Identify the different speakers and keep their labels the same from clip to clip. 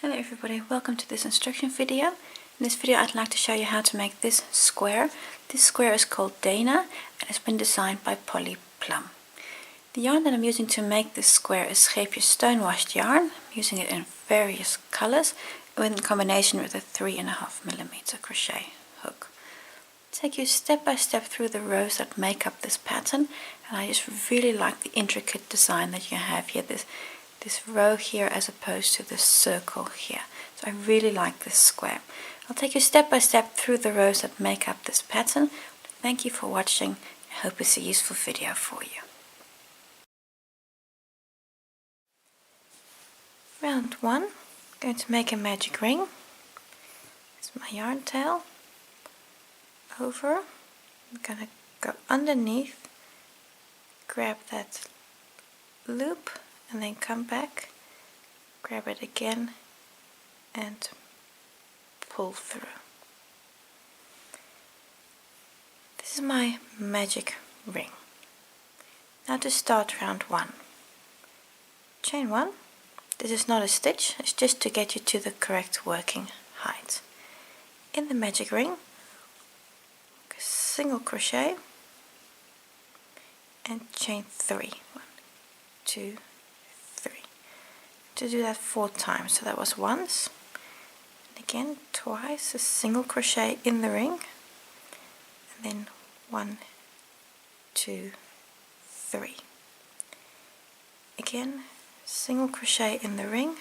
Speaker 1: Hello everybody, welcome to this instruction video. In this video I'd like to show you how to make this square. This square is called Denna and it's been designed by Polly Plum. The yarn that I'm using to make this square is Scheepjes stonewashed yarn. I'm using it in various colors in combination with a 3.5mm crochet hook. I'll take you step by step through the rows that make up this pattern, and I just really like the intricate design that you have here. This row here as opposed to this circle here. So I really like this square. I'll take you step by step through the rows that make up this pattern. Thank you for watching. I hope it's a useful video for you. Round 1, I'm going to make a magic ring. It's my yarn tail. Over. I'm going to go underneath, grab that loop, and then come back, grab it again and pull through. This is my magic ring. Now to start round 1. Chain 1. This is not a stitch, it's just to get you to the correct working height. In the magic ring, single crochet and chain 3. 1, 2, 3. To do that 4 times, so that was once, and again twice, a single crochet in the ring, and then 1, 2, 3. Again, single crochet in the ring,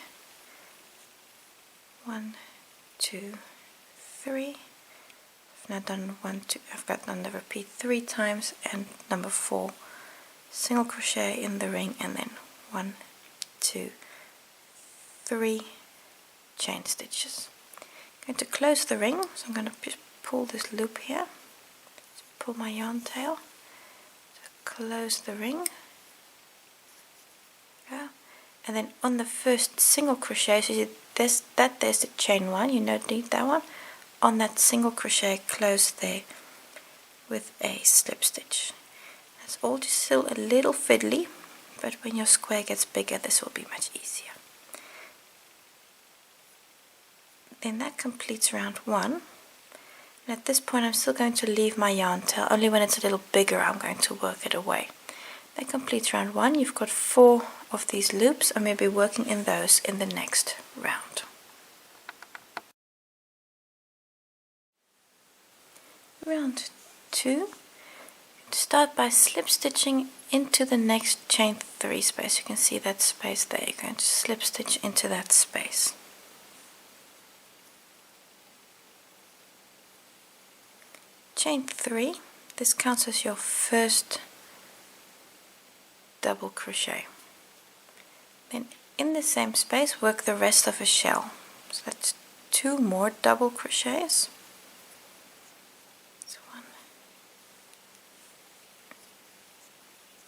Speaker 1: 1, 2, 3. I've now done 1, 2. I've got done the repeat 3 times, and number 4, single crochet in the ring, and then 1, 2, 3 chain stitches. I'm going to close the ring, so I'm going to just pull this loop here, just pull my yarn tail, close the ring, and then on the first single crochet, so you see there's the chain 1, you don't need that one. On that single crochet, close there with a slip stitch. It's all just still a little fiddly, but when your square gets bigger this will be much easier. Then that completes round 1, and at this point I'm still going to leave my yarn tail. Only when it's a little bigger I'm going to work it away. That completes round 1. You've got 4 of these loops, and we'll be working in those in the next round. Round 2. Start by slip stitching into the next chain 3 space. You can see that space there. You're going to slip stitch into that space. Chain 3. This counts as your first double crochet. Then in the same space work the rest of a shell. So that's 2 more double crochets.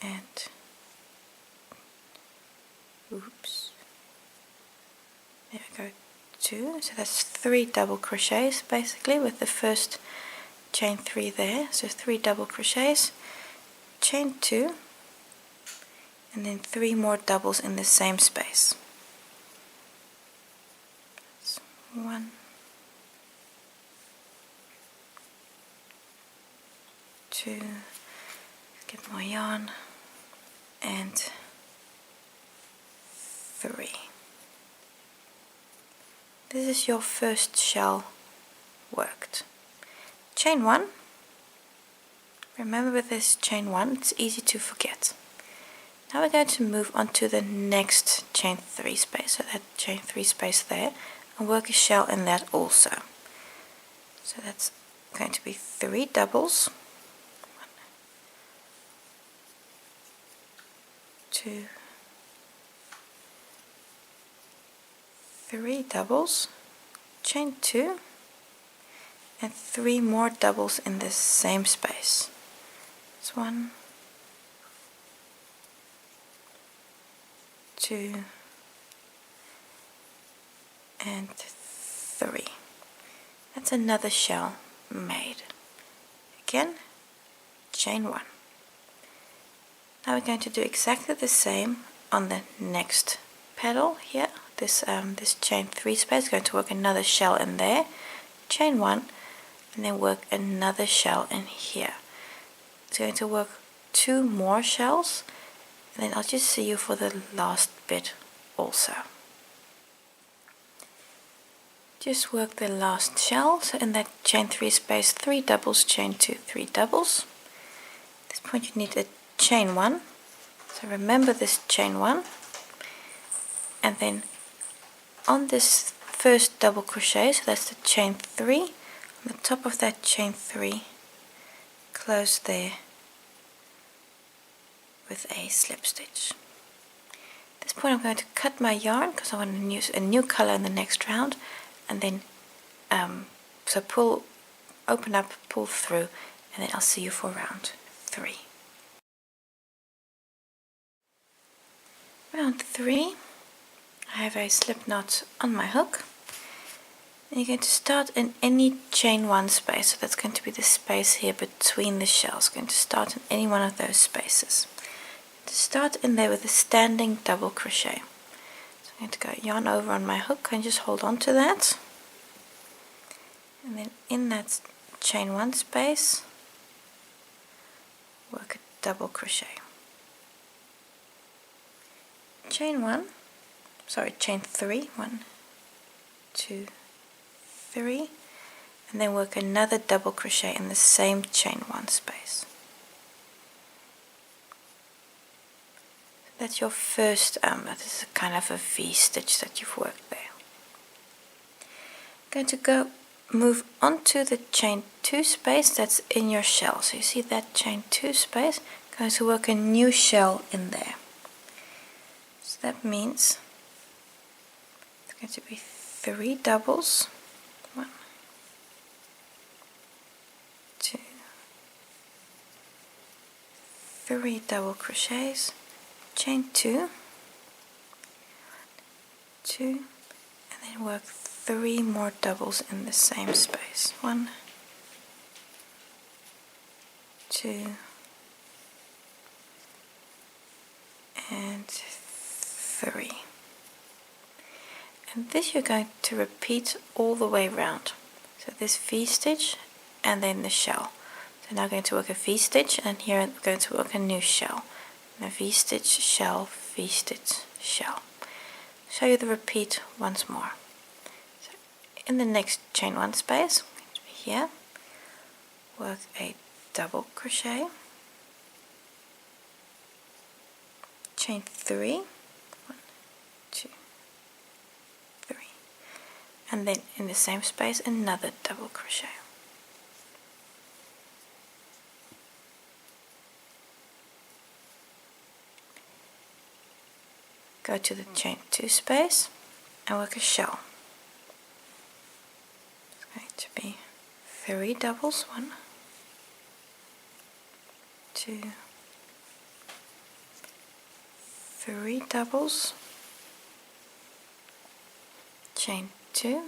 Speaker 1: And oops, there we go, 2, so that's 3 double crochets basically with the first chain 3 there, so 3 double crochets, chain 2, and then 3 more doubles in the same space. That's 1, 2, get more yarn, and 3. This is your first shell worked. Chain 1. Remember with this chain 1 it's easy to forget. Now we're going to move on to the next chain 3 space, so that chain 3 space there, and work a shell in that also. So that's going to be 3 doubles. 2, 3 doubles, chain 2, and 3 more doubles in the same space. It's 1, 2, and 3. That's another shell made. Again, chain 1. Now we're going to do exactly the same on the next petal here, this chain 3 space, going to work another shell in there, chain 1, and then work another shell in here. It's going to work 2 more shells, and then I'll just see you for the last bit also. Just work the last shell, so in that chain 3 space, 3 doubles, chain 2, 3 doubles. At this point you need a chain 1, so remember this chain 1, and then on this first double crochet, so that's the chain 3, on the top of that chain 3, close there with a slip stitch. At this point I'm going to cut my yarn because I want to use a new color in the next round, and then so open up, pull through, and then I'll see you for round 3. Round 3, I have a slip knot on my hook, and you're going to start in any chain 1 space, so that's going to be the space here between the shells. Going to start in any one of those spaces. To start in there with a standing double crochet. So I'm going to go yarn over on my hook and just hold on to that, and then in that chain 1 space work a double crochet. Chain 3, 1, 2, 3, and then work another double crochet in the same chain 1 space. That's your first, that is a kind of a V stitch that you've worked there. Going to move onto the chain 2 space that's in your shell. So you see that chain 2 space, going to work a new shell in there. So that means it's going to be 3 doubles, 1, 2, 3 double crochets, chain 2, 2, and then work 3 more doubles in the same space. 1, 2, and 3. And this you're going to repeat all the way round. So this V stitch and then the shell. So now I'm going to work a V stitch, and here I'm going to work a new shell. And a V stitch, shell, V stitch, shell. Show you the repeat once more. So in the next chain 1 space, here, work a double crochet, chain 3, 1, 2, 3, and then in the same space another double crochet. Go to the chain 2 space and work a shell. It's going to be 3 doubles, 1, 2, 3 doubles, chain 2,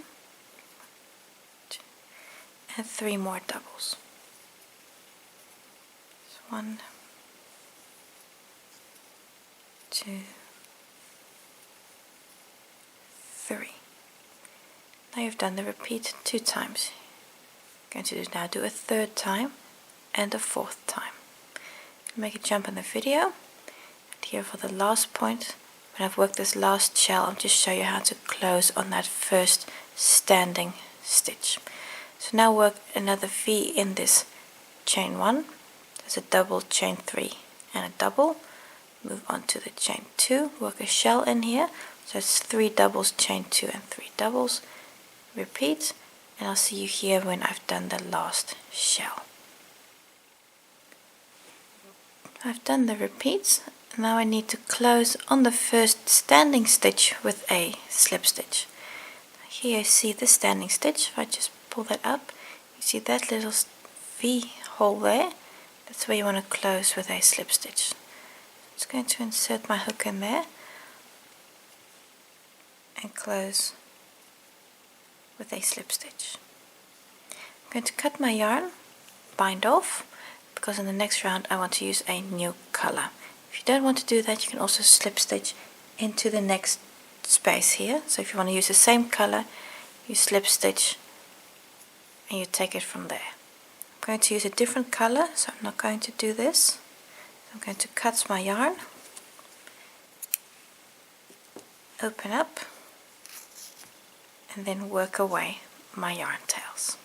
Speaker 1: 2, and 3 more doubles. So 1, 2, 3. Now you've done the repeat 2 times. You're going to now do a 3rd time and a 4th time. Make a jump in the video, and here for the last point, when I've worked this last shell, I'll just show you how to close on that first standing stitch. So now work another V in this chain 1. There's a double, chain 3, and a double. Move on to the chain 2, work a shell in here. So it's 3 doubles, chain 2, and 3 doubles. Repeat, and I'll see you here when I've done the last shell. I've done the repeats. Now I need to close on the first standing stitch with a slip stitch. Here you see the standing stitch. If I just pull that up, you see that little V hole there. That's where you want to close with a slip stitch. I'm just going to insert my hook in there and close with a slip stitch. I'm going to cut my yarn, bind off, because in the next round I want to use a new color. If you don't want to do that, you can also slip stitch into the next space here. So if you want to use the same color, you slip stitch and you take it from there. I'm going to use a different color, so I'm not going to do this. I'm going to cut my yarn, open up, and then work away my yarn tails.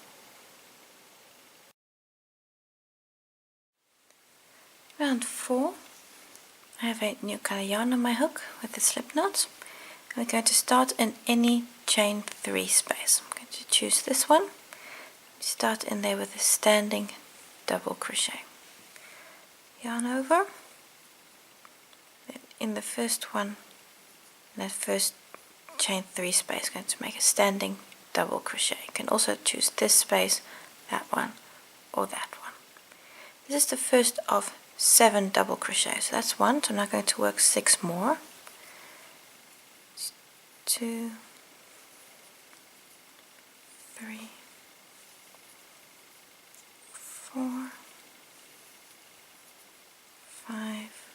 Speaker 1: Round 4, I have a new color yarn on my hook with the slip knot. I'm going to start in any chain 3 space. I'm going to choose this one. Start in there with a standing double crochet. Yarn over. Then in the first one, that first chain 3 space, I'm going to make a standing double crochet. You can also choose this space, that one, or that one. This is the first of 7 double crochets. So that's 1, so I'm now going to work 6 more. 2, 3, 4, 5,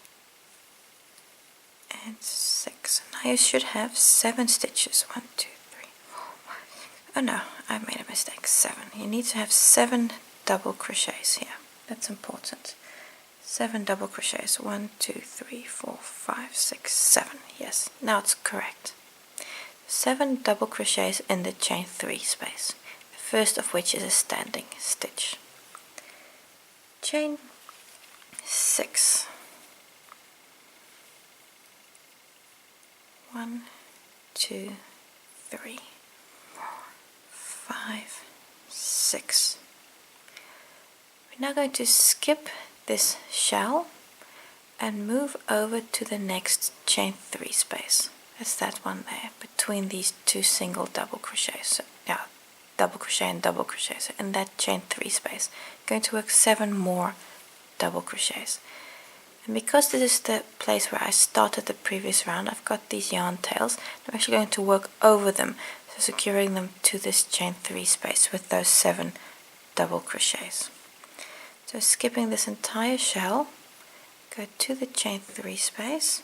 Speaker 1: and 6. Now you should have 7 stitches. 1, 2, 3, 4, 5. Oh no, I've made a mistake. 7. You need to have 7 double crochets here. That's important. 7 double crochets. 1, 2, 3, 4, 5, 6, 7. Yes, now it's correct. 7 double crochets in the chain 3 space, the first of which is a standing stitch. Chain 6. 1, 2, 3, 4, 5, 6. We're now going to skip this shell and move over to the next chain 3 space. That's that one there, between these 2 single double crochets. So, yeah, double crochet and double crochet. So in that chain 3 space, I'm going to work 7 more double crochets. And because this is the place where I started the previous round, I've got these yarn tails. I'm actually going to work over them, so securing them to this chain 3 space with those 7 double crochets. So skipping this entire shell, go to the chain 3 space.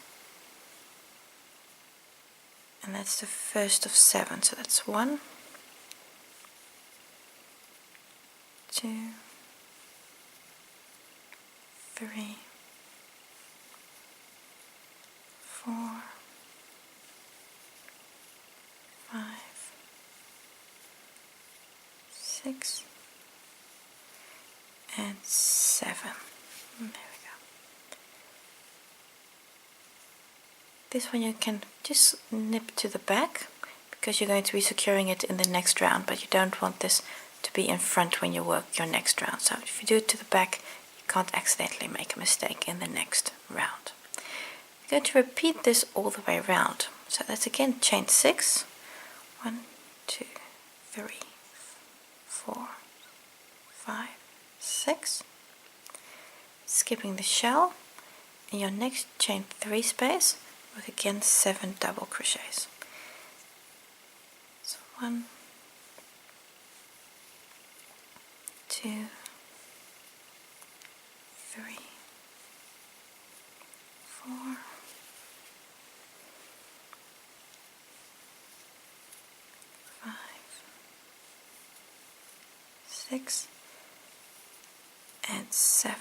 Speaker 1: And that's the first of 7, so that's 1, 2, 3, 4, 5, 6, and 7. There we go. This one you can just nip to the back because you're going to be securing it in the next round, but you don't want this to be in front when you work your next round. So if you do it to the back, you can't accidentally make a mistake in the next round. You're going to repeat this all the way around. So that's again chain 6. 1, 2, 3, 4, 5, 6. Skipping the shell. In your next chain 3 space, work again 7 double crochets. So 1, 2, 3, 4, 5, 6, and 7.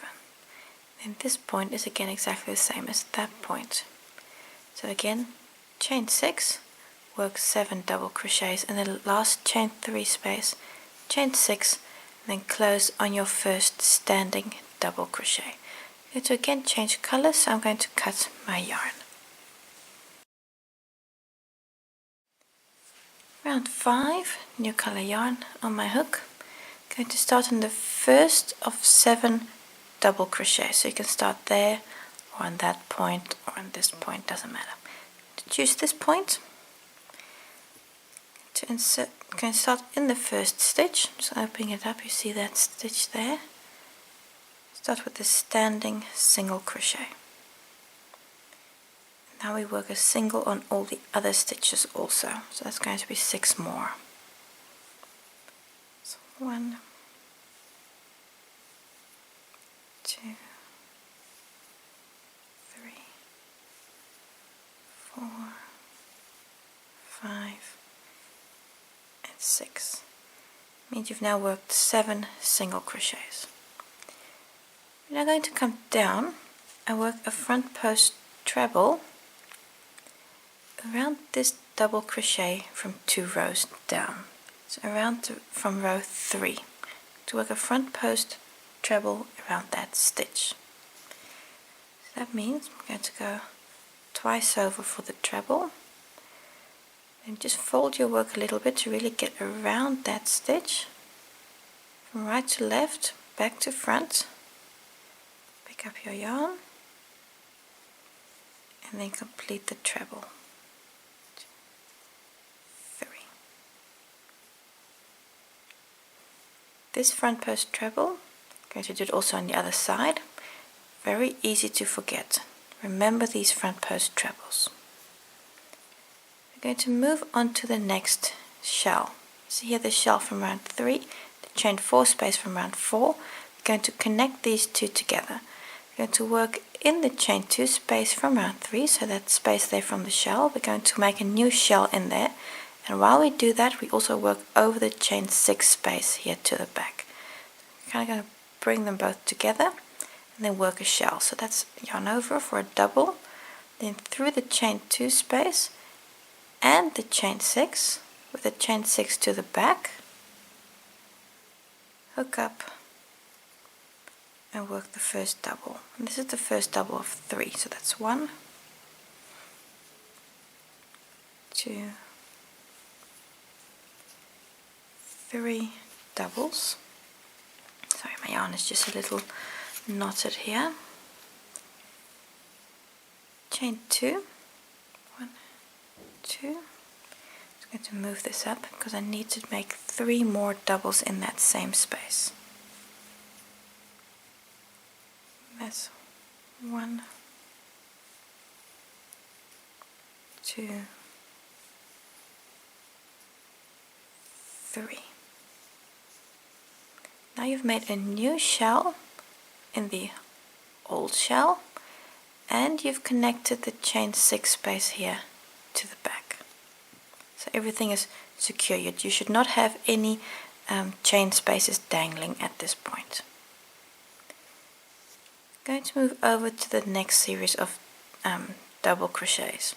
Speaker 1: And this point is again exactly the same as that point. So again, chain 6, work 7 double crochets in the last chain 3 space, chain 6, and then close on your first standing double crochet. I'm going to again change color, so I'm going to cut my yarn. Round 5, new color yarn on my hook. I'm going to start on the first of 7 double crochets. So you can start there, or on that point, or on this point, doesn't matter. To choose this point, to insert, you can start in the first stitch. Just opening it up, you see that stitch there. Start with the standing single crochet. Now we work a single on all the other stitches also, so that's going to be 6 more. So 1, 2, 3, 4, 6. Means you've now worked 7 single crochets. You're now going to come down and work a front post treble around this double crochet from 2 rows down. So from row 3 to work a front post treble around that stitch. So that means I'm going to go twice over for the treble, and just fold your work a little bit to really get around that stitch. From right to left, back to front, pick up your yarn and then complete the treble. 2, 3. This front post treble, I'm going to do it also on the other side. Very easy to forget. Remember these front post trebles. We're going to move on to the next shell. See here the shell from round 3, the chain 4 space from round 4. We're going to connect these two together. We're going to work in the chain 2 space from round 3, so that space there from the shell. We're going to make a new shell in there, and while we do that we also work over the chain 6 space here to the back. We're kind of going to bring them both together and then work a shell. So that's yarn over for a double, then through the chain 2 space and the chain 6 with the chain 6 to the back, hook up and work the first double. And this is the first double of 3, so that's 1, 2, 3 doubles. Sorry, my yarn is just a little knotted here. Chain 2, 1, 2. I'm going to move this up because I need to make 3 more doubles in that same space. That's 1, 2, 3. Now you've made a new shell in the old shell, and you've connected the chain 6 space here to the back. So everything is secure. You should not have any chain spaces dangling at this point. I'm going to move over to the next series of double crochets.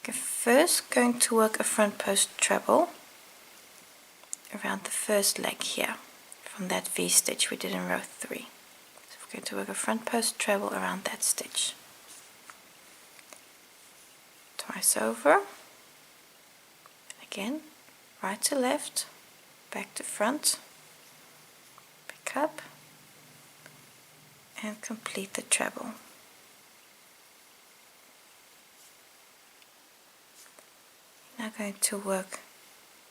Speaker 1: Okay, first going to work a front post treble around the first leg here from that V stitch we did in row 3. So we're going to work a front post treble around that stitch. Twice over. Again, right to left, back to front, pick up and complete the treble. Now going to work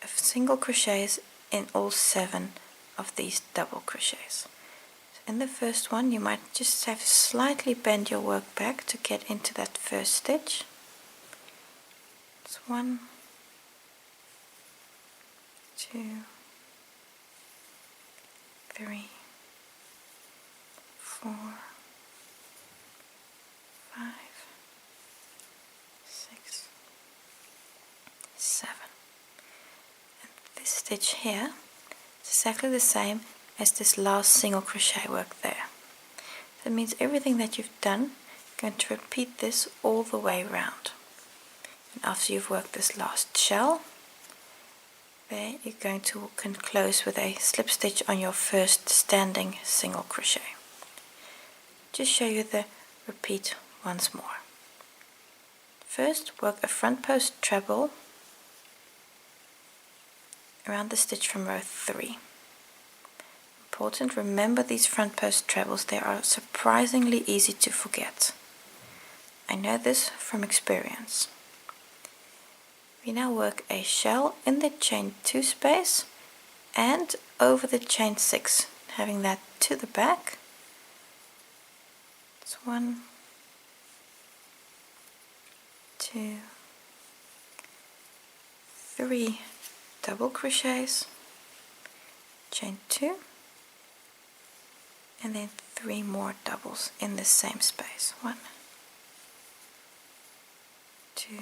Speaker 1: a single crochets in all 7 of these double crochets. So in the first one you might just have to slightly bend your work back to get into that first stitch. It's 1, 2, 3, 4, 5, 6, 7. And this stitch here is exactly the same as this last single crochet work there. That means everything that you've done, you're going to repeat this all the way around. And after you've worked this last shell, there you're going to close with a slip stitch on your first standing single crochet. Just show you the repeat once more. First, work a front post treble around the stitch from row 3. Important, remember these front post trebles, they are surprisingly easy to forget. I know this from experience. We now work a shell in the chain 2 space and over the chain 6, having that to the back. It's 1, 2, 3 double crochets, chain 2, and then 3 more doubles in the same space. 1, 2,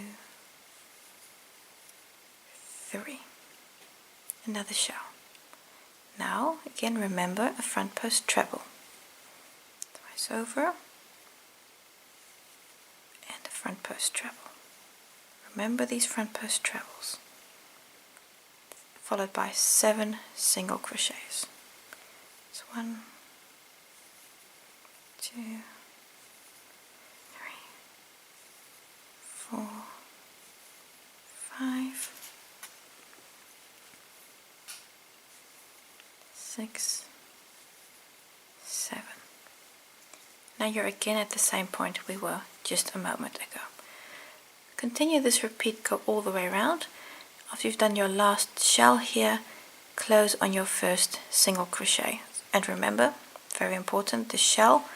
Speaker 1: 3. another shell. Now again remember a front post treble. Twice over and a front post treble. Remember these front post trebles. Followed by 7 single crochets. So 1, 2, 3, 4, 5, 6, 7. Now you're again at the same point we were just a moment ago. Continue this repeat, go all the way around. After you've done your last shell here, close on your first single crochet. And remember, very important, the shell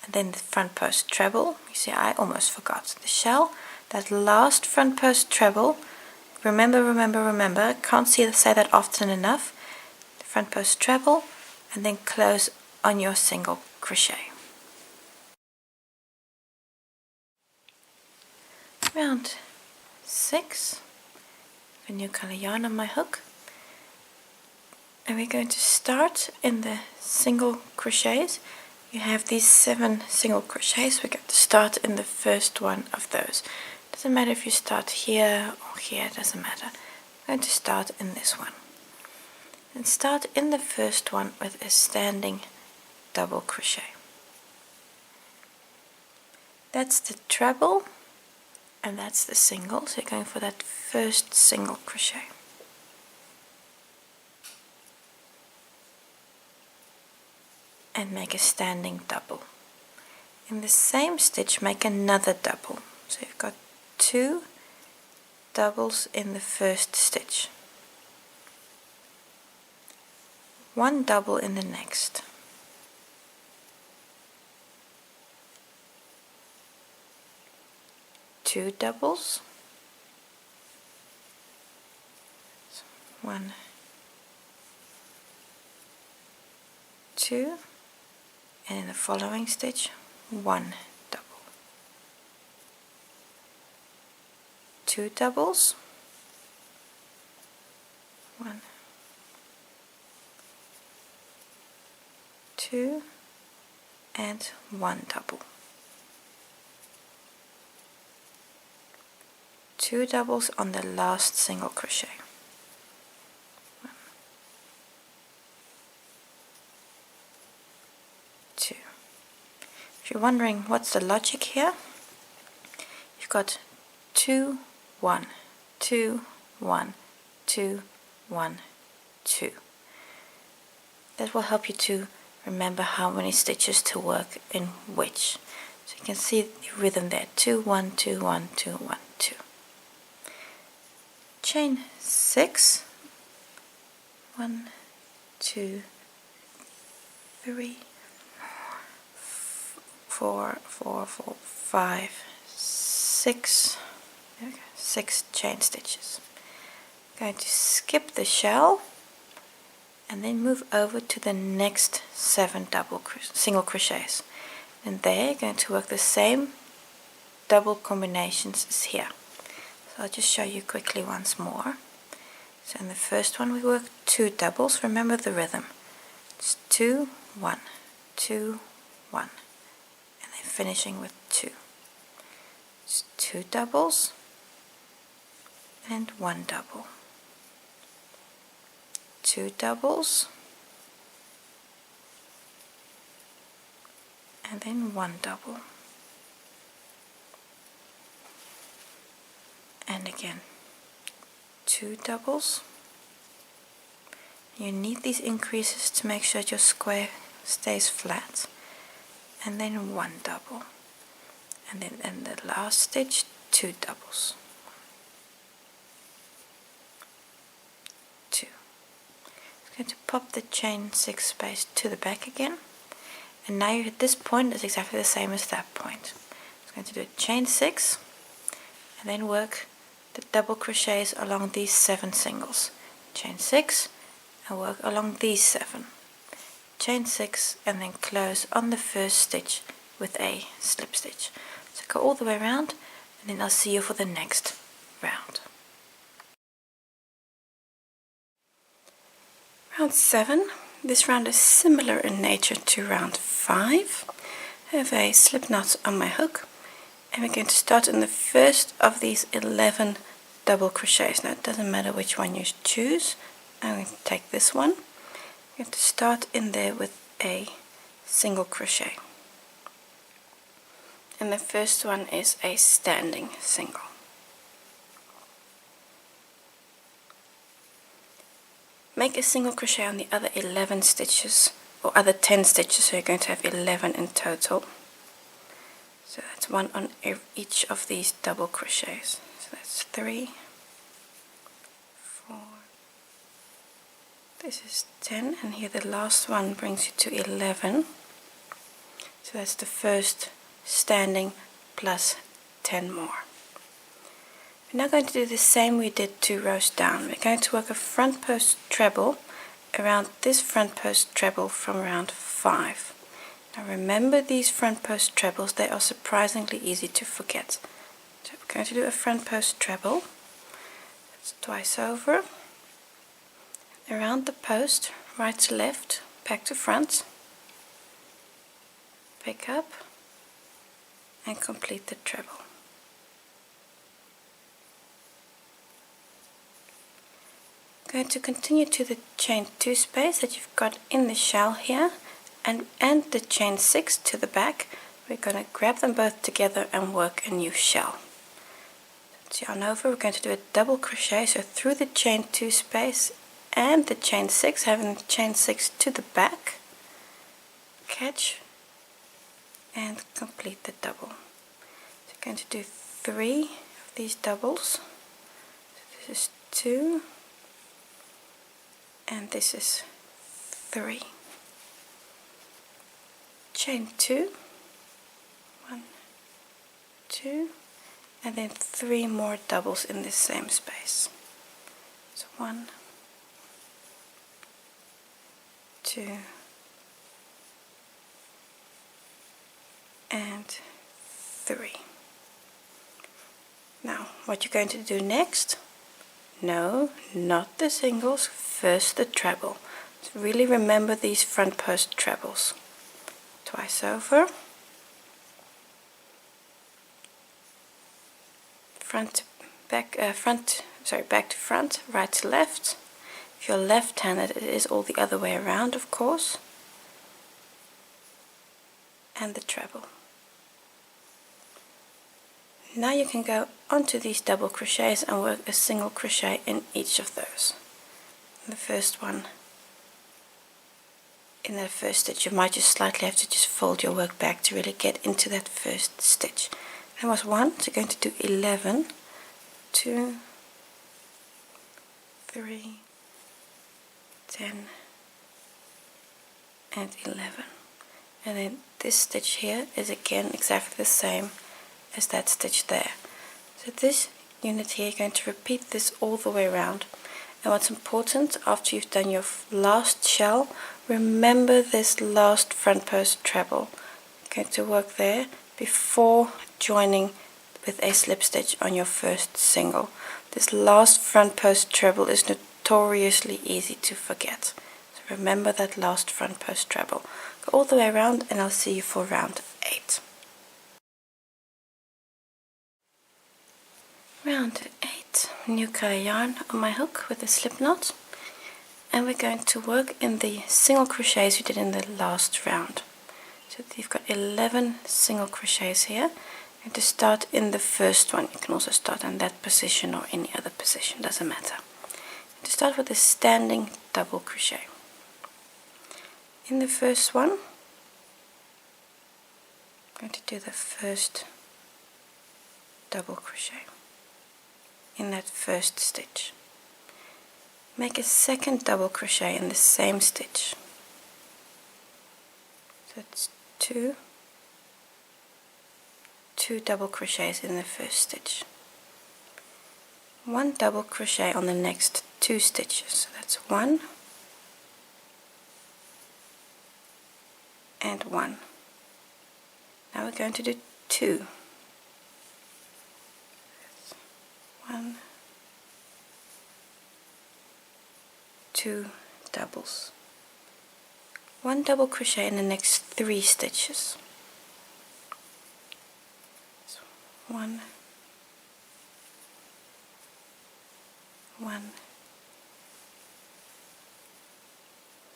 Speaker 1: and then the front post treble. You see, I almost forgot. The shell, that last front post treble, remember, can't say that often enough. The front post treble and then close on your single crochet. Round 6. A new color yarn on my hook, and we're going to start in the single crochets. You have these 7 single crochets. We're going to start in the first one of those. Doesn't matter if you start here or here, doesn't matter. I'm going to start in this one and start in the first one with a standing double crochet. That's the treble and that's the single, so you're going for that first single crochet. And make a standing double. In the same stitch make another double. So you've got 2 doubles in the first stitch. 1 double in the next. 2 doubles. 1, 2, and in the following stitch 1 double. 2 doubles. 1, 2, and 1 double. 2 doubles on the last single crochet. 1, 2. If you're wondering what's the logic here, you've got 2, 1, 2, 1, 2, 1, 2. That will help you to remember how many stitches to work in which. So you can see the rhythm there. 2, 1, 2, 1, 2, 1, 2. Chain 6. 1, 2, 3, 4, 5, 6. There we go. 6 chain stitches. I'm going to skip the shell and then move over to the next 7 single crochets. And there you're going to work the same double combinations as here. So I'll just show you quickly once more. So in the first one we work 2 doubles. Remember the rhythm. It's 2, 1, 2, 1, and then finishing with 2. It's 2 doubles and 1 double. 2 doubles and then 1 double. And again 2 doubles. You need these increases to make sure that your square stays flat. And then 1 double. And then in the last stitch 2 doubles. 2. I'm going to pop the chain 6 space to the back again. And now you're at this point, it's exactly the same as that point. I'm going to do a chain 6 and then work the double crochets along these 7 singles. Chain 6 and work along these 7. Chain 6 and then close on the first stitch with a slip stitch. So go all the way around and then I'll see you for the next round. Round 7. This round is similar in nature to round 5. I have a slip knot on my hook, and we're going to start in the first of these 11 double crochets. Now it doesn't matter which one you choose. I'm going to take this one. I'm going to start in there with a single crochet, and the first one is a standing single. Make a single crochet on the other 11 stitches, or other 10 stitches, so you're going to have 11 in total. So that's one on each of these double crochets. So that's 3, 4, this is 10, and here the last one brings you to 11. So that's the first standing plus 10 more. We're now going to do the same we did 2 rows down. We're going to work a front post treble around this front post treble from round 5. Now remember these front post trebles, they are surprisingly easy to forget. So we're going to do a front post treble. That's twice over, around the post, right to left, back to front, pick up and complete the treble. Going to continue to the chain 2 space that you've got in the shell here, and the chain 6 to the back. We're going to grab them both together and work a new shell. So yarn over, we're going to do a double crochet, so through the chain 2 space and the chain 6, having the chain 6 to the back, catch and complete the double. So we're going to do 3 of these doubles. So this is 2 and this is 3. Chain 2, 1, 2, and then 3 more doubles in this same space. So 1, 2, and 3. Now what you're going to do next, no, not the singles, first the treble. So really remember these front post trebles. Twice over, back to front, right to left. If you're left-handed, it is all the other way around, of course. And the treble. Now you can go onto these double crochets and work a single crochet in each of those. The first one, in that first stitch, you might just slightly have to just fold your work back to really get into that first stitch. There was 1, so you're going to do 11, 2, 3, 10, and 11. And then this stitch here is again exactly the same as that stitch there. So this unit here, you're going to repeat this all the way around. And what's important, after you've done your last shell, remember this last front post treble. You're going to work there before joining with a slip stitch on your first single. This last front post treble is notoriously easy to forget. So remember that last front post treble. Go all the way around and I'll see you for round 8. Round 8, new color yarn on my hook with a slip knot, and we're going to work in the single crochets we did in the last round. So you've got 11 single crochets here, and to start in the first one, you can also start in that position or any other position, doesn't matter. To start with a standing double crochet. In the first one, I'm going to do the first double crochet in that first stitch. Make a second double crochet in the same stitch. So it's two double crochets in the first stitch. 1 double crochet on the next 2 stitches. So that's 1 and 1. Now we're going to do 2. 1, 2 doubles. 1 double crochet in the next 3 stitches. So 1, 1,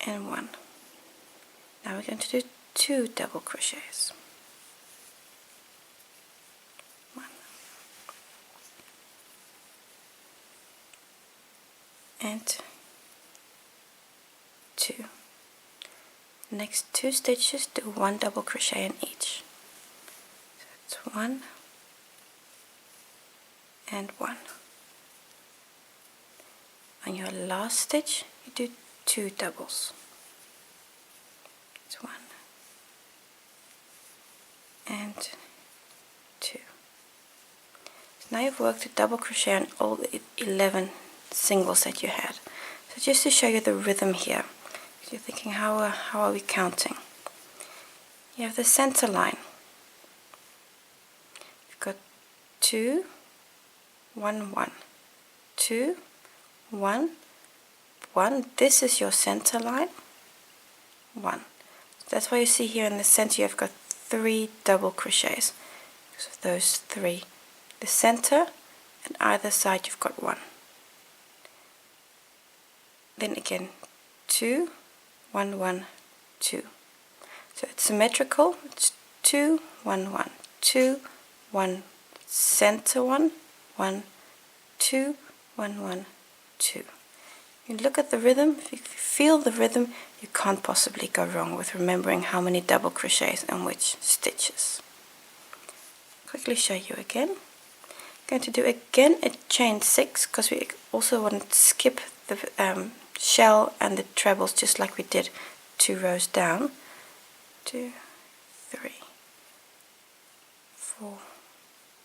Speaker 1: and 1. Now we're going to do 2 double crochets. 1 and 2. Next 2 stitches, do 1 double crochet in each. So it's 1 and 1. On your last stitch, you do 2 doubles. It's 1 and 2. So now you've worked a double crochet on all the 11 singles that you had. So just to show you the rhythm here, you're thinking, how are we counting? You have the center line. You've got 2, 1, 1, 2, 1, 1. This is your center line. 1. That's why you see here in the center you've got 3 double crochets. So those 3. The center and either side you've got 1. Then again 2, 1, 1, 2. So it's symmetrical. It's 2, 1, 1, 2, 1, center 1, 1, 2, 1, 1, 2. You look at the rhythm. If you feel the rhythm, you can't possibly go wrong with remembering how many double crochets and which stitches. Quickly show you again. I'm going to do again a chain 6 because we also want to skip the shell and the trebles just like we did 2 rows down. 2, 3, 4,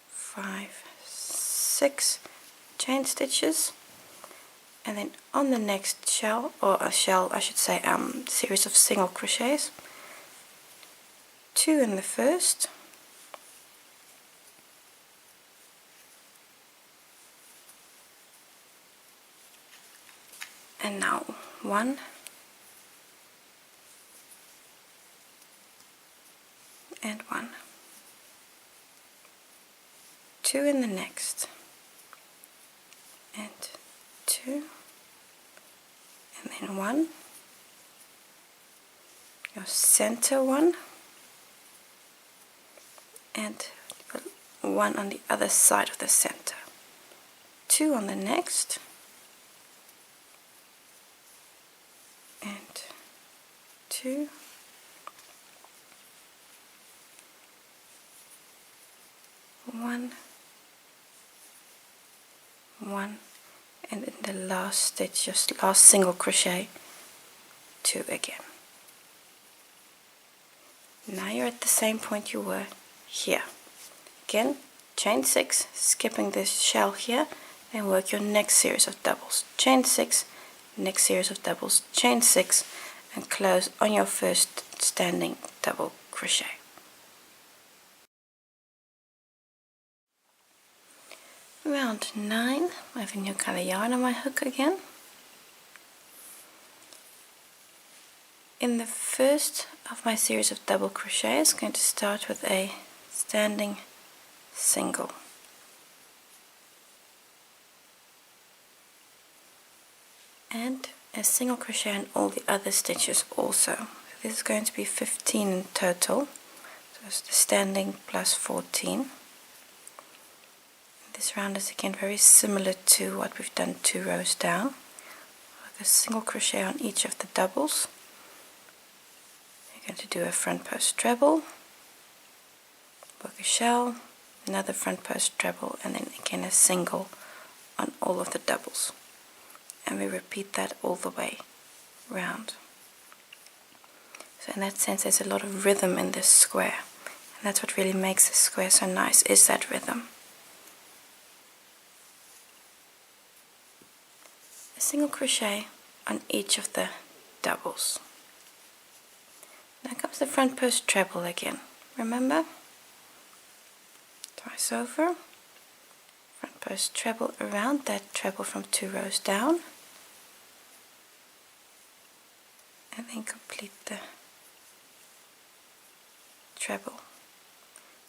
Speaker 1: 5, 6 chain stitches, and then on the next shell, or a shell I should say, series of single crochets, 2 in the first, and now 1 and 1, 2 in the next, and 2, and then 1, your center 1, and 1 on the other side of the center, 2 on the next, and 2, 1, 1, and in the last stitch, just last single crochet, 2 again. Now you're at the same point you were here. Again, chain 6, skipping this shell here, and work your next series of doubles. Chain 6, next series of doubles, chain 6, and close on your first standing double crochet. Round 9, I have a new color yarn on my hook again. In the first of my series of double crochets, I'm going to start with a standing single. And a single crochet in all the other stitches also. So this is going to be 15 in total. So it's the standing plus 14. This round is again very similar to what we've done 2 rows down. Work a single crochet on each of the doubles. You're going to do a front post treble, work a shell, another front post treble, and then again a single on all of the doubles. And we repeat that all the way round. So in that sense there's a lot of rhythm in this square. And that's what really makes this square so nice, is that rhythm. A single crochet on each of the doubles. Now comes the front post treble again. Remember? Twice over. Front post treble around that treble from 2 rows down. and then complete the treble.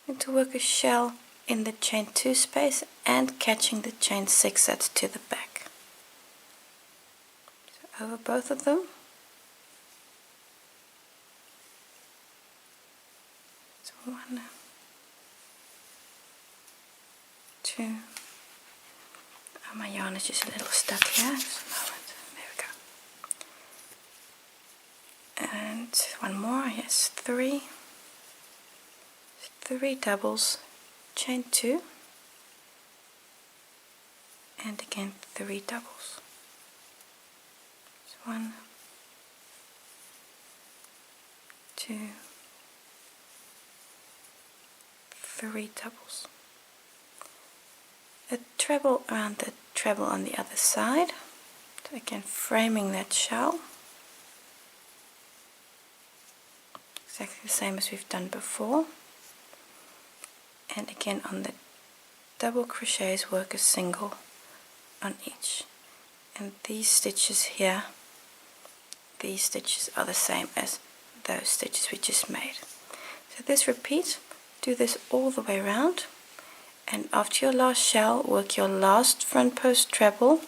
Speaker 1: And to work a shell in the chain 2 space and catching the chain 6 that's to the back. So over both of them. So 1, 2. Oh, my yarn is just a little stuck here. Just a moment. There we go. And one more. Yes, 3. 3 doubles, chain 2, and again 3 doubles. So 1, 2, 3 doubles. A treble around the treble on the other side. So again, framing that shell. Exactly the same as we've done before. And again on the double crochets, work a single on each. And these stitches here, these stitches are the same as those stitches we just made. So this repeats. Do this all the way around, and after your last shell, work your last front post treble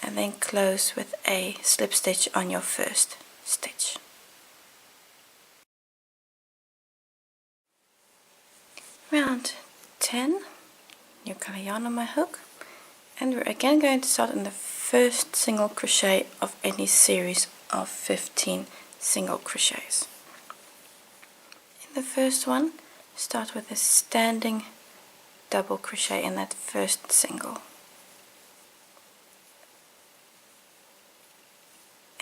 Speaker 1: and then close with a slip stitch on your first stitch. Round 10, new color yarn on my hook, and we're again going to start in the first single crochet of any series of 15 single crochets. In the first one, start with a standing double crochet in that first single,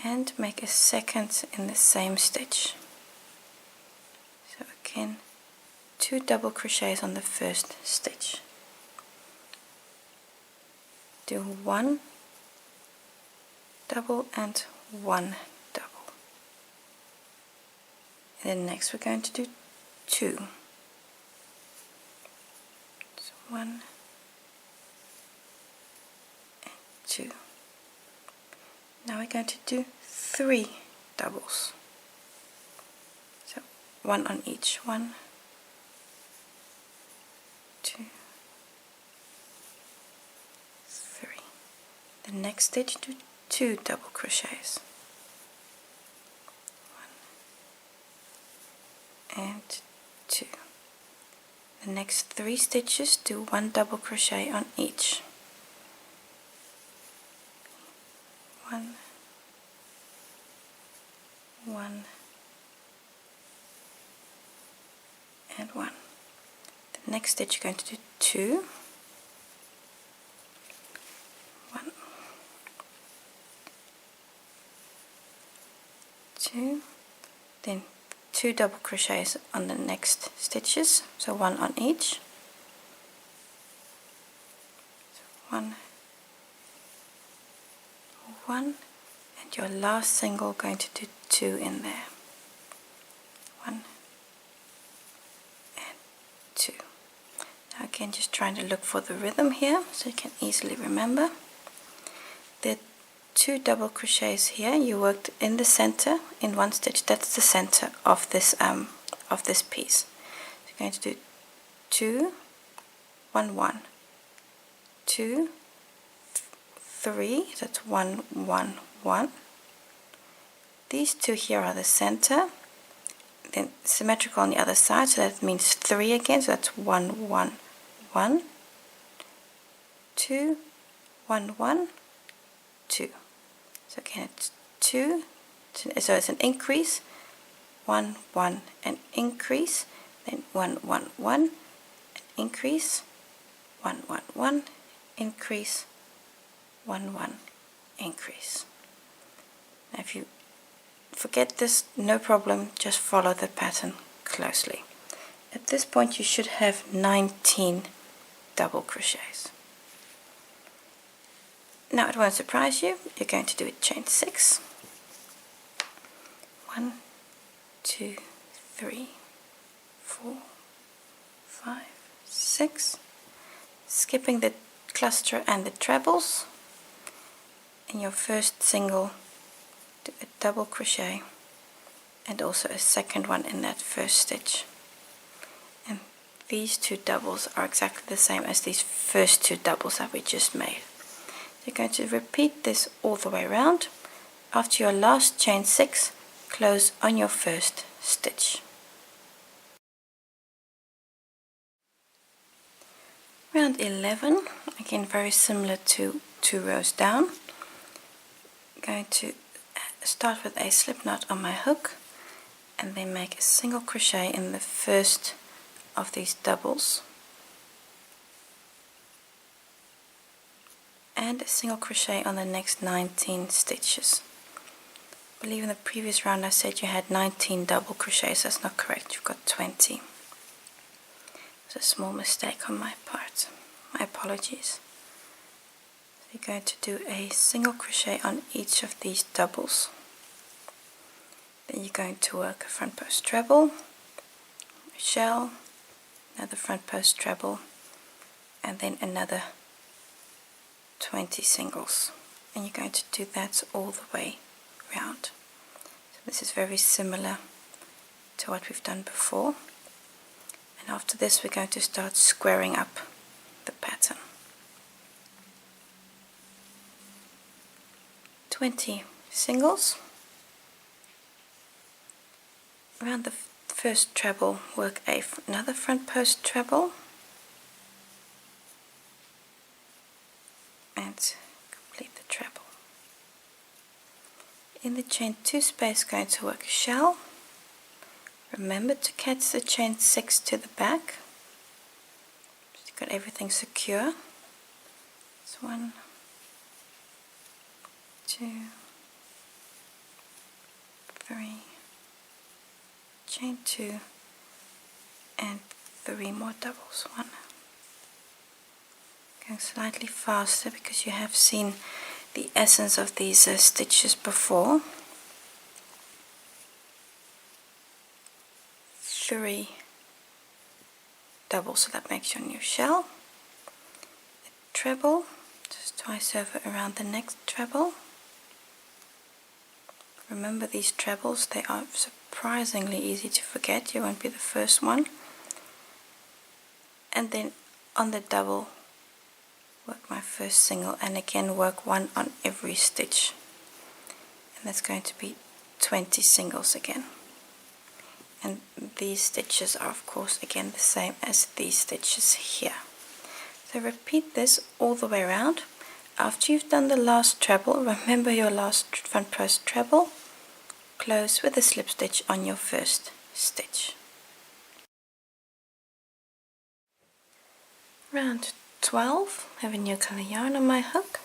Speaker 1: and make a second in the same stitch. So again, 2 double crochets on the first stitch. Do 1 double and 1 double. And then next we're going to do 2. So 1 and 2. Now we're going to do 3 doubles. So 1 on each. 1, 2, 3. The next stitch, do 2 double crochets. 1 and 2. The next 3 stitches, do 1 double crochet on each. 1, 1, and 1. The next stitch you're going to do 2, 1, 2, then 2 double crochets on the next stitches, so 1 on each. So 1, 1, and your last single going to do 2 in there. 1 and 2. Now again, just trying to look for the rhythm here so you can easily remember. The 2 double crochets here, you worked in the center in one stitch. That's the center of this piece. So you're going to do 2, 1, 1, 2, 3, that's 1, 1, 1. These 2 here are the center, then symmetrical on the other side, so that means 3 again, so that's 1, 1, 1, 2, 1, 1, 2. So again, it's 2, so it's an increase, 1, 1, an increase, then 1, 1, 1, an increase, 1, 1, 1, increase, 1, 1, increase. Now if you forget this, no problem, just follow the pattern closely. At this point you should have 19 double crochets. Now it won't surprise you, you're going to do a chain 6. 1, 2, 3, 4, 5, 6. Skipping the cluster and the trebles. In your first single, do a double crochet and also a second one in that first stitch. And these two doubles are exactly the same as these first two doubles that we just made. So you're going to repeat this all the way around. After your last chain 6, close on your first stitch. Round 11, again very similar to 2 rows down. I'm going to start with a slip knot on my hook and then make a single crochet in the first of these doubles and a single crochet on the next 19 stitches. I believe in the previous round I said you had 19 double crochets. That's not correct, you've got 20. It's a small mistake on my part, my apologies. So you're going to do a single crochet on each of these doubles. Then you're going to work a front post treble, a shell, another front post treble, and then another 20 singles. And you're going to do that all the way round. So this is very similar to what we've done before. And after this we're going to start squaring up the pattern. 20 singles. Around the first treble work another front post treble and complete the treble. In the chain 2 space going to work a shell. Remember to catch the chain 6 to the back. So you've got everything secure. It's 1, 2, 3, chain 2 and 3 more doubles. 1. Going slightly faster because you have seen the essence of these stitches before. 3 doubles, so that makes your new shell. A treble, just twice over around the next treble. Remember these trebles, they are surprisingly easy to forget, you won't be the first one. And then on the double work my first single, and again work 1 on every stitch, and that's going to be 20 singles again. And these stitches are of course again the same as these stitches here. So repeat this all the way around. After you've done the last treble, remember your last front post treble, close with a slip stitch on your first stitch. Round 12, I have a new color yarn on my hook,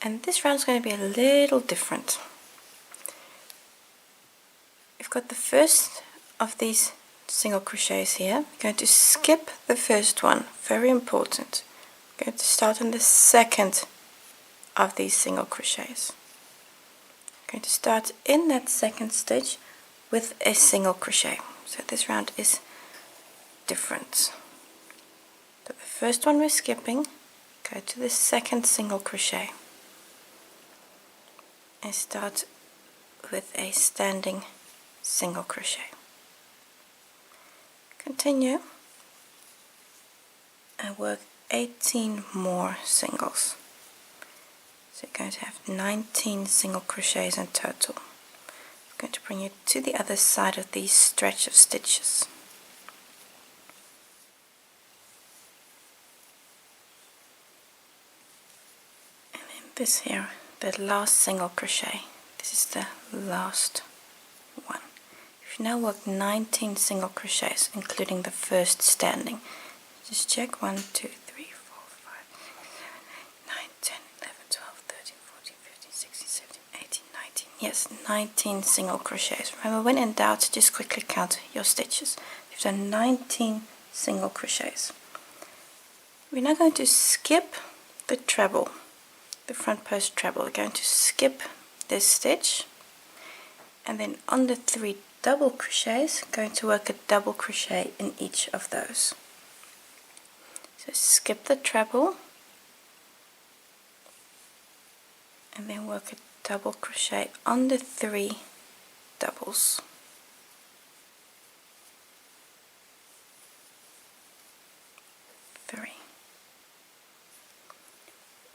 Speaker 1: and this round is going to be a little different. We've got the first of these single crochets here. We're going to skip the first one, very important. We're going to start on the second of these single crochets. I'm going to start in that second stitch with a single crochet. So this round is different. So the first one we're skipping, go to the second single crochet and start with a standing single crochet. Continue and work 18 more singles. So you're going to have 19 single crochets in total. I'm going to bring you to the other side of the stretch of stitches. This here, the last single crochet, this is the last one. You've now worked 19 single crochets, including the first standing. Just check 1, 2, 3, 4, 5, 6, 7, 8, 9, 10, 11, 12, 13, 14, 15, 16, 17, 18, 19. Yes, 19 single crochets. Remember, when in doubt, just quickly count your stitches. You've done 19 single crochets. We're now going to skip the treble. The front post treble. We're going to skip this stitch, and then on the 3 double crochets, going to work a double crochet in each of those. So skip the treble and then work a double crochet on the 3 doubles. Three.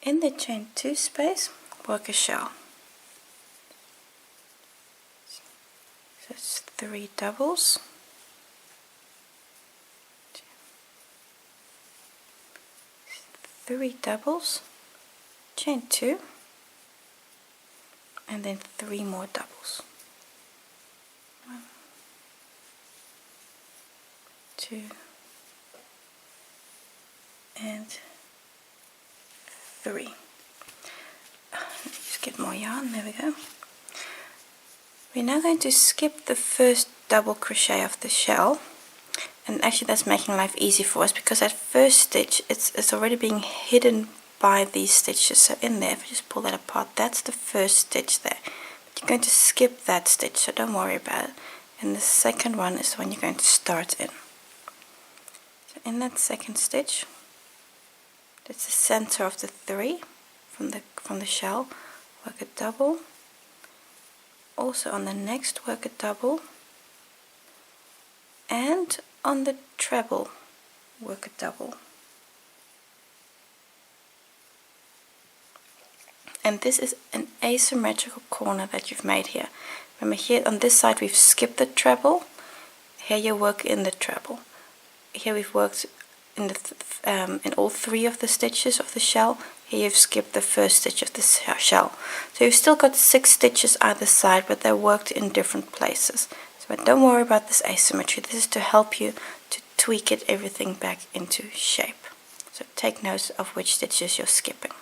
Speaker 1: In the chain 2 space, work a shell. So it's 3 doubles. 3 doubles, chain 2, and then 3 more doubles. 1, 2, and 3. Just get more yarn, there we go. We're now going to skip the first double crochet of the shell, and actually that's making life easy for us because that first stitch it's already being hidden by these stitches. So in there, if I just pull that apart, that's the first stitch there. But you're going to skip that stitch, so don't worry about it. And the second one is the one you're going to start in. So in that second stitch, that's the center of the 3 from the shell, work a double. Also on the next, work a double, and on the treble, work a double. And this is an asymmetrical corner that you've made here. Remember, here on this side we've skipped the treble, here you work in the treble. Here we've worked in in all 3 of the stitches of the shell. Here you've skipped the first stitch of the shell. So you've still got 6 stitches either side, but they're worked in different places. So don't worry about this asymmetry. This is to help you to tweak it everything back into shape. So take note of which stitches you're skipping.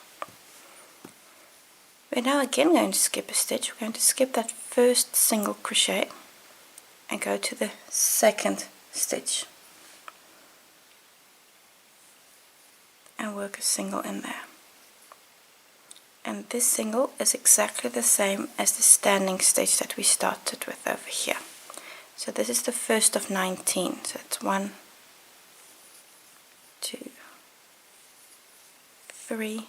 Speaker 1: We're now again going to skip a stitch. We're going to skip that first single crochet and go to the second stitch and work a single in there. And this single is exactly the same as the standing stitch that we started with over here. So this is the first of 19. So it's 1, 2, 3,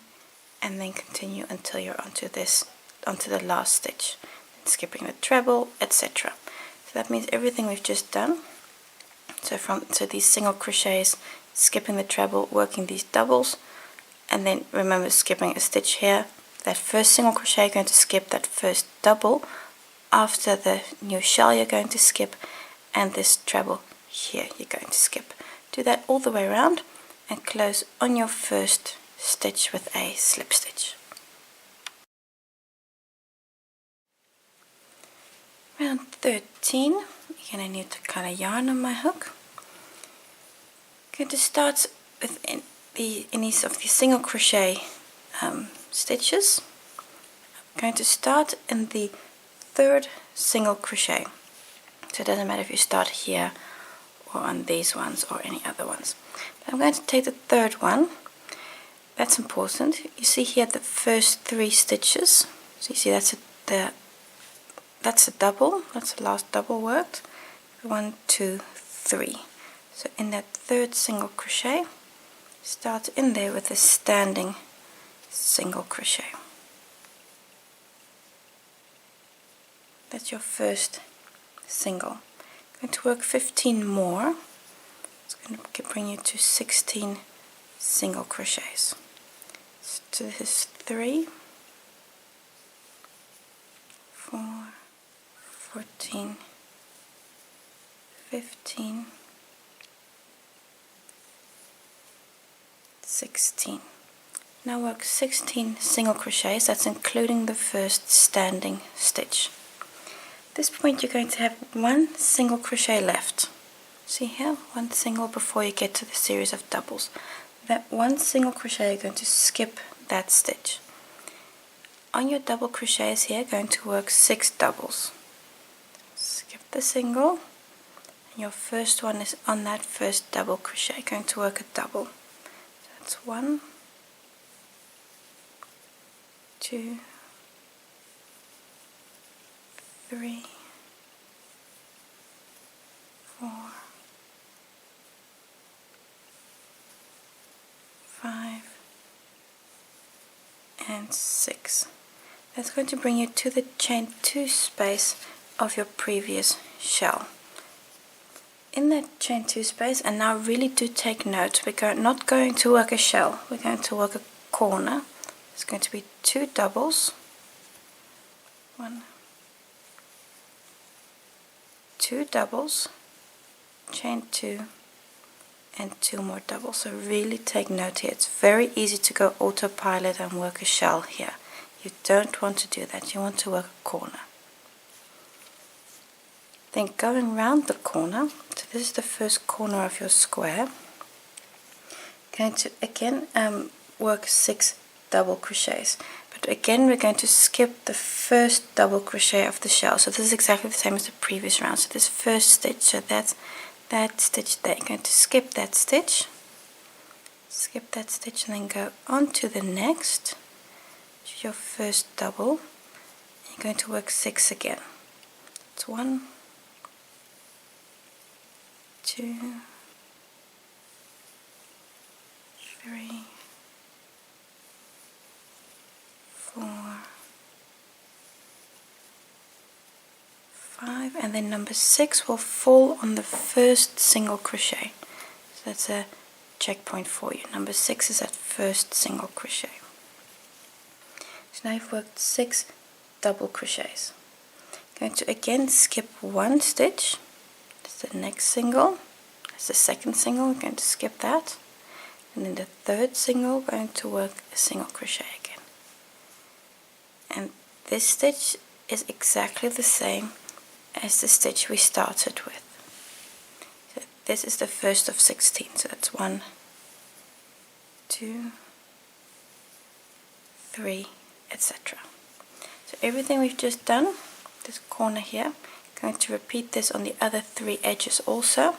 Speaker 1: and then continue until you're onto the last stitch, and skipping the treble, etc. So that means everything we've just done. So these single crochets, skipping the treble, working these doubles, and then remember skipping a stitch here. That first single crochet, you're going to skip that first double. After the new shell, you're going to skip, and this treble here, you're going to skip. Do that all the way around and close on your first stitch with a slip stitch. Round 13, again I need to cut a yarn on my hook. I'm going to start with in each of the single crochet stitches. I'm going to start in the 3rd single crochet. So it doesn't matter if you start here or on these ones or any other ones. But I'm going to take the 3rd one. That's important. You see here the first 3 stitches. So you see that's a double. That's the last double worked. 1, 2, 3. So in that 3rd single crochet, start in there with a standing single crochet. That's your first single. I'm going to work 15 more. It's going to bring you to 16 single crochets. So this is 3, 4, 14, 15, 16. Now work 16 single crochets, that's including the first standing stitch. At this point you're going to have 1 single crochet left. See here, 1 single before you get to the series of doubles. That 1 single crochet, you're going to skip that stitch. On your double crochets here, you're going to work 6 doubles. Skip the single, and your first one is on that first double crochet. You're going to work a double. So that's 1, 2, 3, 4, 5, and 6. That's going to bring you to the chain 2 space of your previous shell. In that chain 2 space, and now really do take note, we're not going to work a shell, we're going to work a corner. It's going to be 2 doubles, 1, 2 doubles, chain 2, and 2 more doubles. So really take note here. It's very easy to go autopilot and work a shell here. You don't want to do that. You want to work a corner. Then going round the corner, so this is the first corner of your square, going to again work 6 double crochets, but again we're going to skip the first double crochet of the shell. So this is exactly the same as the previous round. So this first stitch, so that's that stitch there, you're going to skip that stitch, and then go on to the next, which is your first double. You're going to work 6 again. It's 1, 2, 3, 4, 5, and then number 6 will fall on the first single crochet. So that's a checkpoint for you. Number 6 is that first single crochet. So now you've worked 6 double crochets. Going to again skip 1 stitch. That's the next single. That's the second single. We're going to skip that. And then the third single, we're going to work a single crochet again. And this stitch is exactly the same as the stitch we started with. So this is the first of 16. So that's 1, 2, 3, etc. So everything we've just done, this corner here, going to repeat this on the other 3 edges also.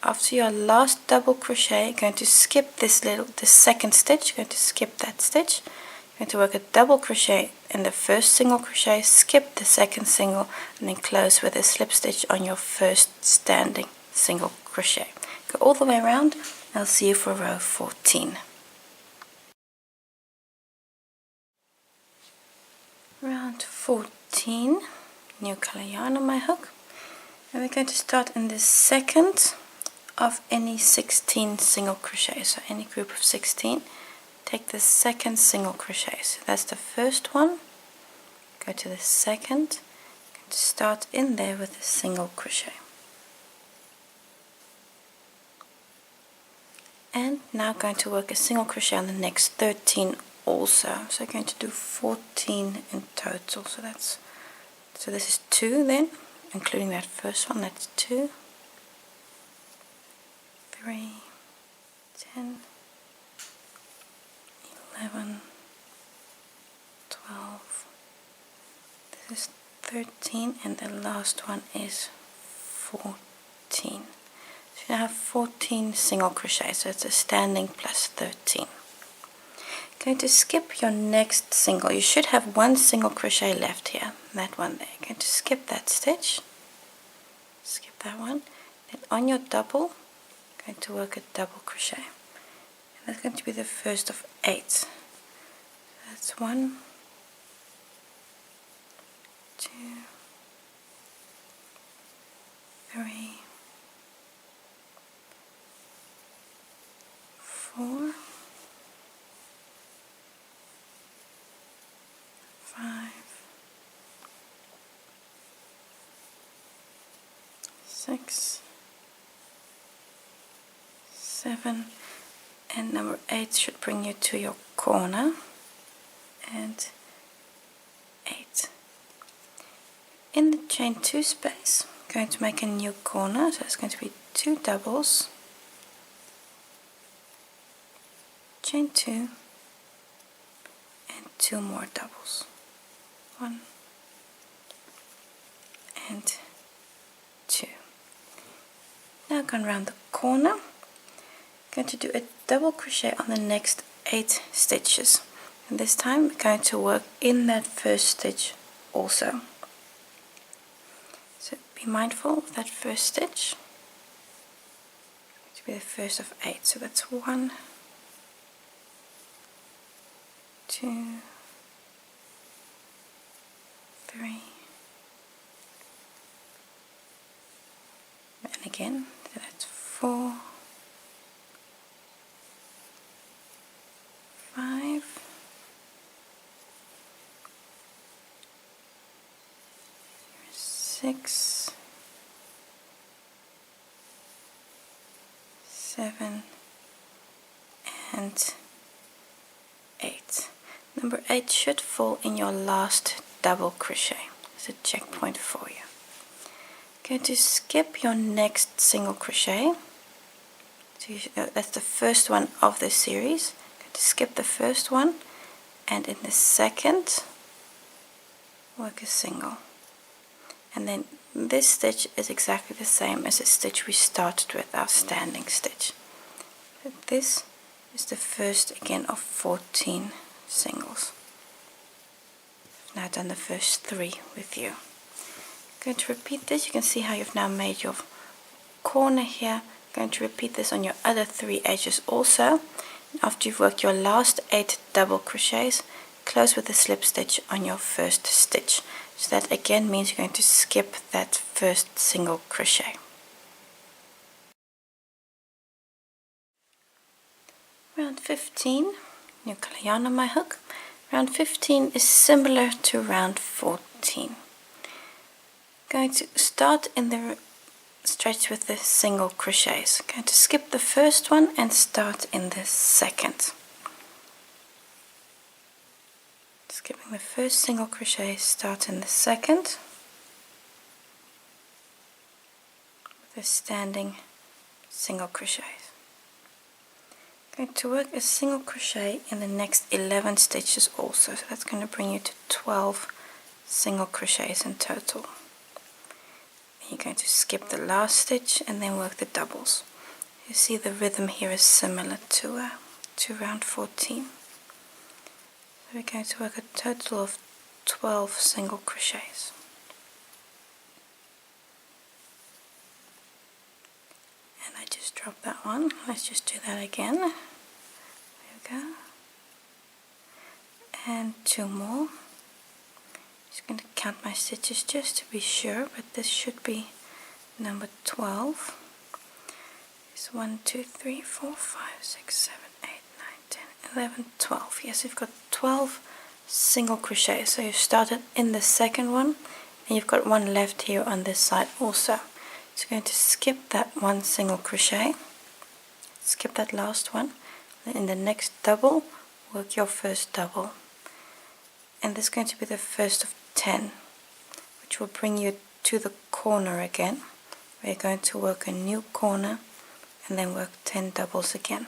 Speaker 1: After your last double crochet, you're going to skip the second stitch, you're going to skip that stitch, you're going to work a double crochet in the first single crochet, skip the second single, and then close with a slip stitch on your first standing single crochet. Go all the way around, and I'll see you for row 14. Round 14, new color yarn on my hook, and we're going to start in the second of any 16 single crochets. So any group of 16, take the second single crochet. So that's the first one, go to the second, going to start in there with a single crochet. And now going to work a single crochet on the next 13 also. So I'm going to do 14 in total. So this is 2 then, including that first one, that's 2, 3, 10, 11, 12, this is 13, and the last one is 14. So you have 14 single crochets, so it's a standing plus 13. Going to skip your next single. You should have 1 single crochet left here, that one there. Going to skip that stitch, skip that one, then on your double, going to work a double crochet, and that's going to be the first of 8. So that's 1, 2, 3, 4, 5, 6, 7, and number 8 should bring you to your corner, and 8. In the chain 2 space, I'm going to make a new corner, so it's going to be 2 doubles, chain 2, and 2 more doubles, 1 and 2. Now going around the corner, I'm going to do a double crochet on the next 8 stitches, and this time we're going to work in that first stitch also. So be mindful of that first stitch. It's going to be the first of 8, so that's 1, 2, 3, again. So that's 4, 5, 6, 7, and 8. Number 8 should fall in your last double crochet. It's a checkpoint for you. Going to skip your next single crochet. So that's the first one of the series. Going to skip the first one, and in the second work a single. And then this stitch is exactly the same as the stitch we started with, our standing stitch. But this is the first again of 14 singles. I've now done the first 3 with you. I'm going to repeat this. You can see how you've now made your corner here. I'm going to repeat this on your other 3 edges also. After you've worked your last 8 double crochets, close with a slip stitch on your first stitch. So that again means you're going to skip that first single crochet. Round 15, new color yarn on my hook. Round 15 is similar to round 14. Going to start in the stretch with the single crochets. Going to skip the first one and start in the second. Skipping the first single crochet, start in the second with a standing single crochet. Going to work a single crochet in the next 11 stitches also, so that's going to bring you to 12 single crochets in total. Then you're going to skip the last stitch and then work the doubles. You see the rhythm here is similar to round 14. So we're going to work a total of 12 single crochets. And I just dropped that one. Let's just do that again. There we go. And 2 more. Just going to count my stitches just to be sure, but this should be number 12. It's 1, 2, 3, 4, 5, 6, 7, 8, 9, 10, 11, 12. Yes, you've got 12 single crochets. So you started in the second one, and you've got one left here on this side also. So you're going to skip that one single crochet, skip that last one, then in the next double, work your first double. And this is going to be the first of 10, which will bring you to the corner again. We're going to work a new corner and then work 10 doubles again.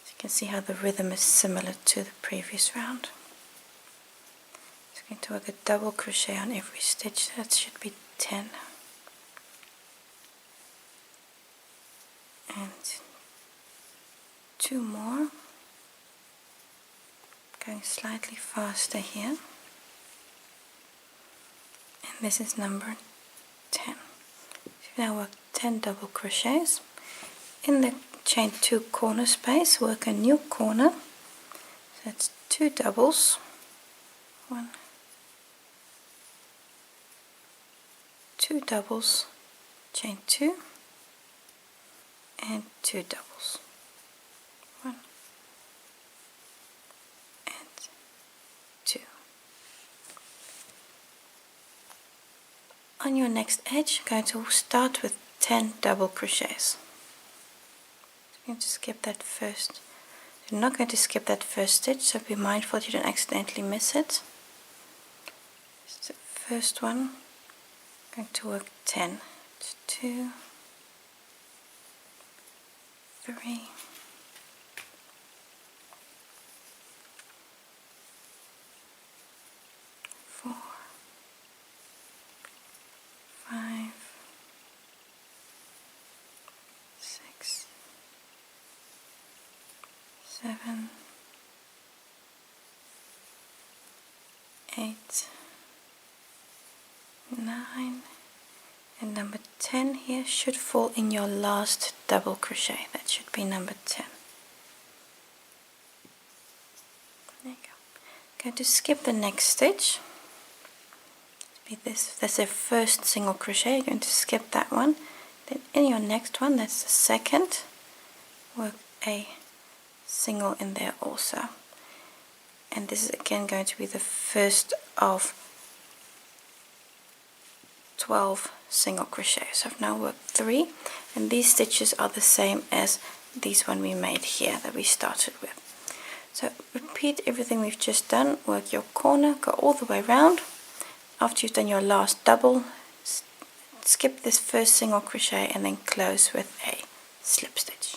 Speaker 1: So you can see how the rhythm is similar to the previous round. So I'm going to work a double crochet on every stitch. That should be 10. And 2 more. Going slightly faster here. And this is number 10. So you now work 10 double crochets. In the chain 2 corner space, work a new corner. So that's 2 doubles. 1, 2 doubles, chain 2, and 2 doubles. 1 and 2. On your next edge, you're going to start with 10 double crochets. You're going to skip that first. You're not going to skip that first stitch, so be mindful that you don't accidentally miss it. It's the first one. I'm going to work 10. It's 2, 3, 4, 5, 6, 7, 8, 9, and number 10 here should fall in your last double crochet. That should be number 10. There you go. Going to skip the next stitch. Be this. That's the first single crochet. You're going to skip that one. Then in your next one, that's the second, work a single in there also. And this is again going to be the first of 12 single crochets. So I've now worked 3, and these stitches are the same as these one we made here that we started with. So repeat everything we've just done. Work your corner, go all the way around. After you've done your last double, skip this first single crochet and then close with a slip stitch.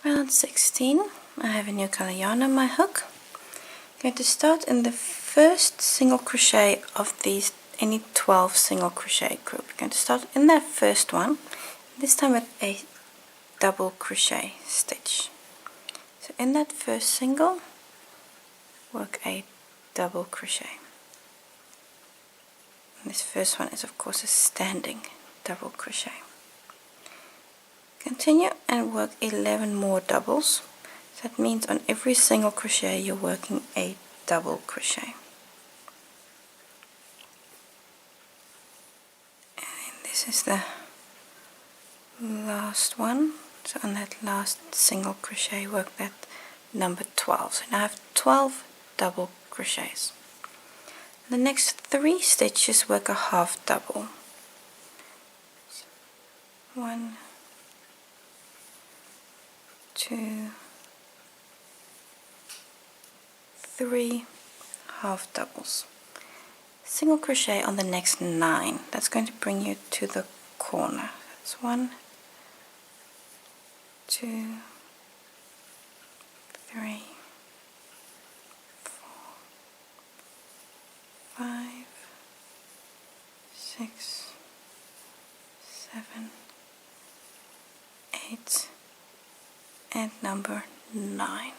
Speaker 1: Round 16, I have a new color yarn on my hook. I'm going to start in the first single crochet of these any 12 single crochet group. I'm going to start in that first one, this time with a double crochet stitch. So in that first single, work a double crochet. And this first one is of course a standing double crochet. Continue and work 11 more doubles. So that means on every single crochet you're working a double crochet. And then this is the last one. So on that last single crochet work that number 12. So now I have 12 double crochets. The next 3 stitches work a half double. 1, 2, 3 half doubles. Single crochet on the next 9. That's going to bring you to the corner. That's 1, 2, 3, 4, 5, 6, 7, 8, and number 9.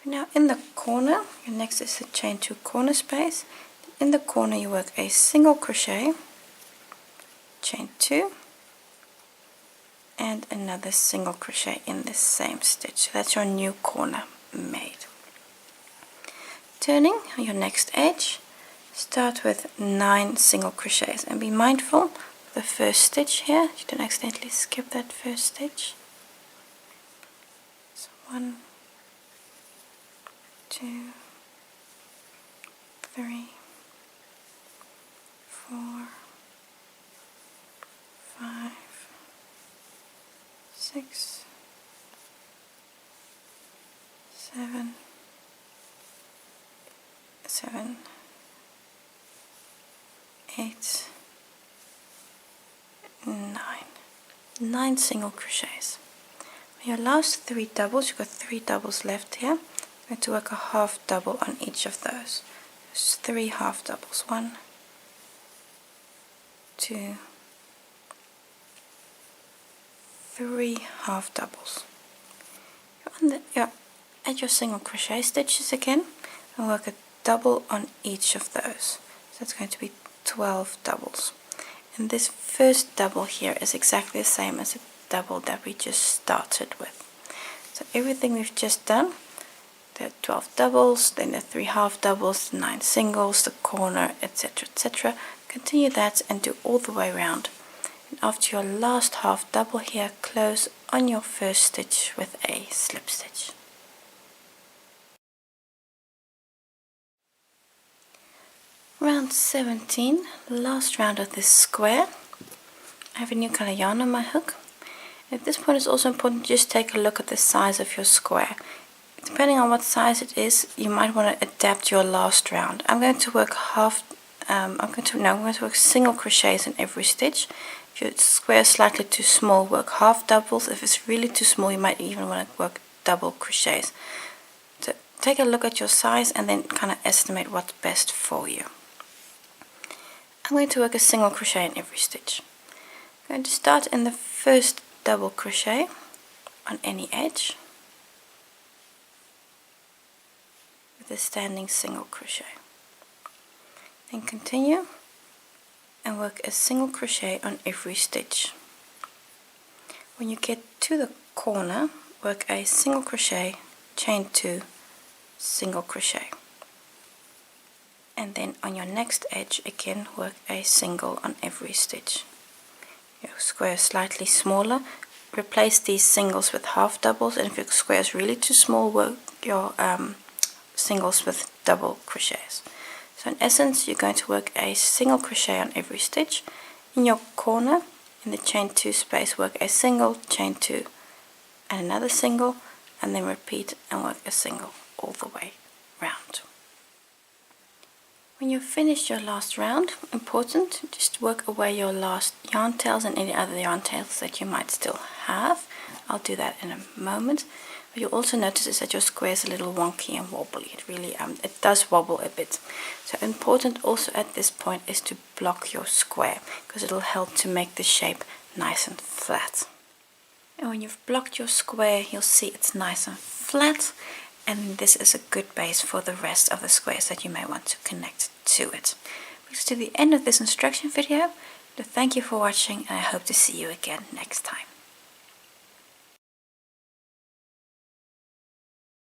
Speaker 1: Now in the corner, your next is the chain 2 corner space. In the corner you work a single crochet, chain 2, and another single crochet in the same stitch. So that's your new corner made. Turning on your next edge, start with 9 single crochets and be mindful of the first stitch here. You don't accidentally skip that first stitch. So 1, 2, 3, 4, 5, 6, 7, 8, 9. 9 single crochets. Your last 3 doubles, you've got 3 doubles left here. I'm going to work a half double on each of those. There's 3 half doubles. 1, 2, 3 half doubles. You're at your single crochet stitches again and work a double on each of those. So it's going to be 12 doubles. And this first double here is exactly the same as the double that we just started with. So everything we've just done, the 12 doubles, then the 3 half doubles, the 9 singles, the corner, etc., etc. Continue that and do all the way around. And after your last half double here, close on your first stitch with a slip stitch. Round 17, last round of this square. I have a new color yarn on my hook. At this point it's also important to just take a look at the size of your square. Depending on what size it is, you might want to adapt your last round. I'm going to work I'm going to work single crochets in every stitch. If your square is slightly too small, work half doubles. If it's really too small, you might even want to work double crochets. So take a look at your size and then kind of estimate what's best for you. I'm going to work a single crochet in every stitch. I'm going to start in the first double crochet on any edge with a standing single crochet. Then continue and work a single crochet on every stitch. When you get to the corner, work a single crochet, chain 2, single crochet. and then on your next edge again work a single on every stitch. Your square is slightly smaller, replace these singles with half doubles, and if your square is really too small, work your singles with double crochets. So in essence you're going to work a single crochet on every stitch. In your corner, in the chain 2 space, work a single, chain 2 and another single, and then repeat and work a single all the way round. When you've finished your last round, important, just work away your last yarn tails and any other yarn tails that you might still have. I'll do that in a moment. What you'll also notice is that your square is a little wonky and wobbly. It really it does wobble a bit. So important also at this point is to block your square, because it'll help to make the shape nice and flat. And when you've blocked your square, you'll see it's nice and flat, and this is a good base for the rest of the squares that you may want to connect to it. Brings us to the end of this instruction video. So thank you for watching, and I hope to see you again next time.